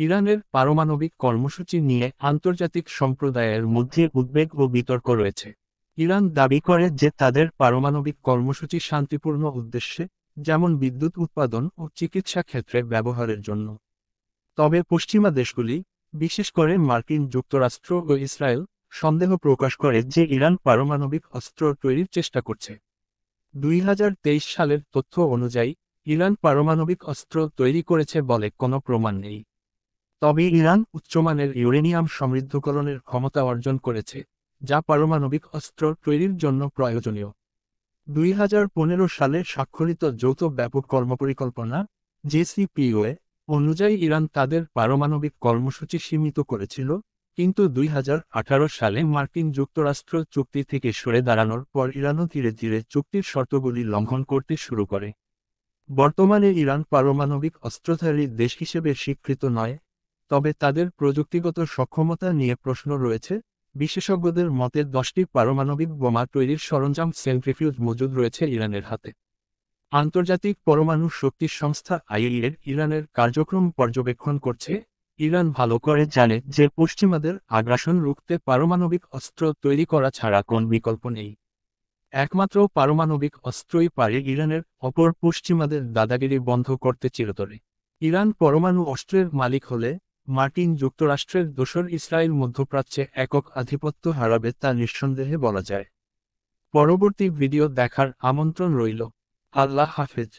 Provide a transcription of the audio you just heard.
ইরানের পারমাণবিক কর্মসূচি নিয়ে আন্তর্জাতিক সম্প্রদায়ের মধ্যে উদ্বেগ ও বিতর্ক রয়েছে। ইরান দাবি করে যে তাদের পারমাণবিক কর্মসূচি শান্তিপূর্ণ উদ্দেশ্যে, যেমন বিদ্যুৎ উৎপাদন ও চিকিৎসা ক্ষেত্রে ব্যবহারের জন্য। তবে পশ্চিমা দেশগুলি, বিশেষ করে মার্কিন যুক্তরাষ্ট্র ও ইসরায়েল, সন্দেহ প্রকাশ করে যে ইরান পারমাণবিক অস্ত্র তৈরির চেষ্টা করছে। 2023 সালের তথ্য অনুযায়ী, ইরান পারমাণবিক অস্ত্র তৈরি করেছে বলে কোনো প্রমাণ নেই। তবে ইরান উচ্চমানের ইউরেনিয়াম সমৃদ্ধকরণের ক্ষমতা অর্জন করেছে, যা পারমাণবিক অস্ত্র তৈরির জন্য প্রয়োজনীয়। 2015 সালে স্বাক্ষরিত যৌথ ব্যাপক কর্মপরিকল্পনা জেসিপিওএ অনুযায়ী ইরান তাদের পারমাণবিক কর্মসূচি সীমিত করেছিল, কিন্তু 2018 সালে মার্কিন যুক্তরাষ্ট্র চুক্তি থেকে সরে দাঁড়ানোর পর ইরানও ধীরে ধীরে চুক্তির শর্তগুলি লঙ্ঘন করতে শুরু করে। বর্তমানে ইরান পারমাণবিক অস্ত্রধারী দেশ হিসেবে স্বীকৃত নয়, তবে তাদের প্রযুক্তিগত সক্ষমতা নিয়ে প্রশ্ন রয়েছে। বিশেষজ্ঞদের মতে 10টি পারমাণবিক বোমা তৈরির সরঞ্জাম সেন্ট্রিফিউজ মজুদ রয়েছে ইরানের হাতে। আন্তর্জাতিক পরমাণু শক্তি সংস্থা আইএইএ ইরানের কার্যক্রম পর্যবেক্ষণ করছে। ইরান ভালো করে জানে যে পশ্চিমাদের আগ্রাসন রুখতে পারমাণবিক অস্ত্র তৈরি করা ছাড়া কোন বিকল্প নেই। একমাত্র পারমাণবিক অস্ত্রই পারে ইরানের অপর পশ্চিমাদের দাদাগিরি বন্ধ করতে চিরতরে। ইরান পরমাণু অস্ত্রের মালিক হলে মার্কিন যুক্তরাষ্ট্রের দোসর ইসরায়েল মধ্যপ্রাচ্যে একক আধিপত্য হারাবে তা নিঃসন্দেহে বলা যায়। পরবর্তী ভিডিও দেখার আমন্ত্রণ রইল। আল্লাহ হাফেজ।